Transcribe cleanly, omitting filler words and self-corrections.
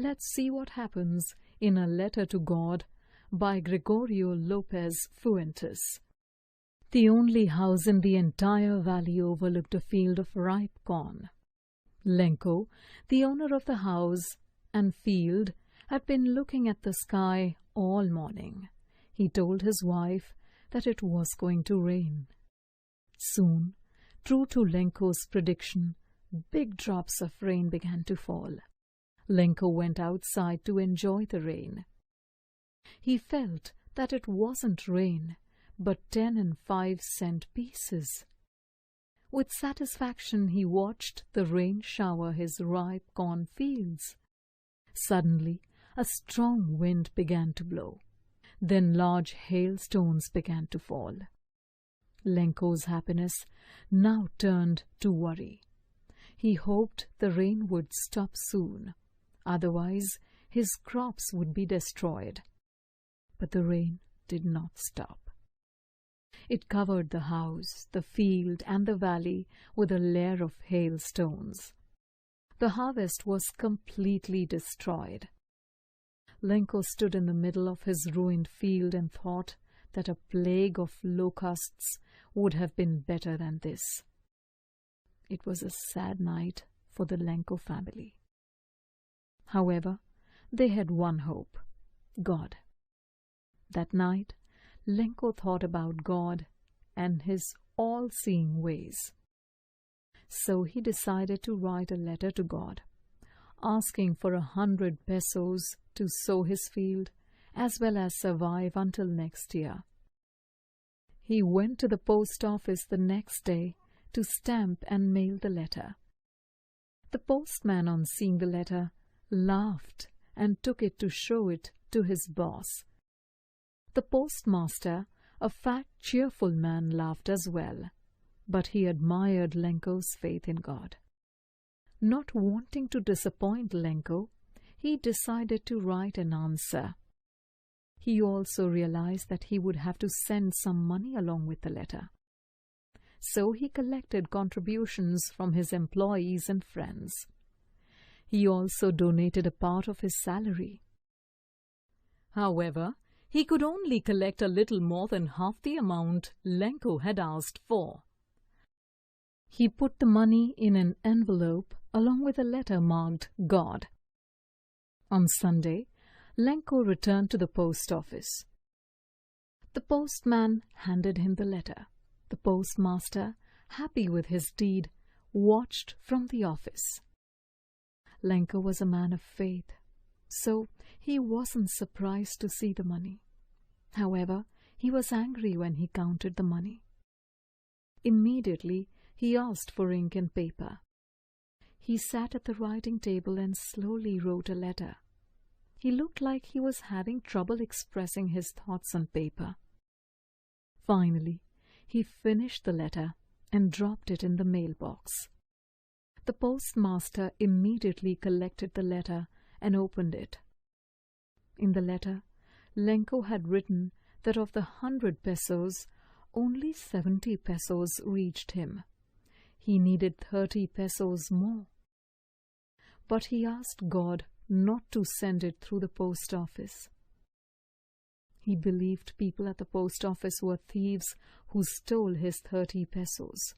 Let's see what happens in A Letter to God by Gregorio Lopez Fuentes. The only house in the entire valley overlooked a field of ripe corn. Lenko, the owner of the house and field, had been looking at the sky all morning. He told his wife that it was going to rain. Soon, true to Lenko's prediction, big drops of rain began to fall. Lenko went outside to enjoy the rain. He felt that it wasn't rain, but 10 and 5-cent pieces. With satisfaction he watched the rain shower his ripe corn fields. Suddenly, a strong wind began to blow. Then large hailstones began to fall. Lenko's happiness now turned to worry. He hoped the rain would stop soon, otherwise his crops would be destroyed. But the rain did not stop. It covered the house, the field, and the valley with a layer of hailstones. The harvest was completely destroyed. Lenko stood in the middle of his ruined field and thought that a plague of locusts would have been better than this. It was a sad night for the Lenko family. However, they had one hope: God. That night, Lenko thought about God and his all-seeing ways. So he decided to write a letter to God, asking for 100 pesos to sow his field, as well as survive until next year. He went to the post office the next day to stamp and mail the letter. The postman, on seeing the letter, laughed and took it to show it to his boss. The postmaster, a fat, cheerful man, laughed as well, but he admired Lenko's faith in God. Not wanting to disappoint Lenko, he decided to write an answer. He also realized that he would have to send some money along with the letter. So he collected contributions from his employees and friends. He also donated a part of his salary. However, he could only collect a little more than half the amount Lenko had asked for. He put the money in an envelope along with a letter marked God. On Sunday, Lenko returned to the post office. The postman handed him the letter. The postmaster, happy with his deed, watched from the office. Lenko was a man of faith, so he wasn't surprised to see the money. However, he was angry when he counted the money. Immediately, he asked for ink and paper. He sat at the writing table and slowly wrote a letter. He looked like he was having trouble expressing his thoughts on paper. Finally, he finished the letter and dropped it in the mailbox. The postmaster immediately collected the letter and opened it. In the letter, Lenko had written that of the 100 pesos, only 70 pesos reached him. He needed 30 pesos more. But he asked God not to send it through the post office. He believed people at the post office were thieves who stole his 30 pesos.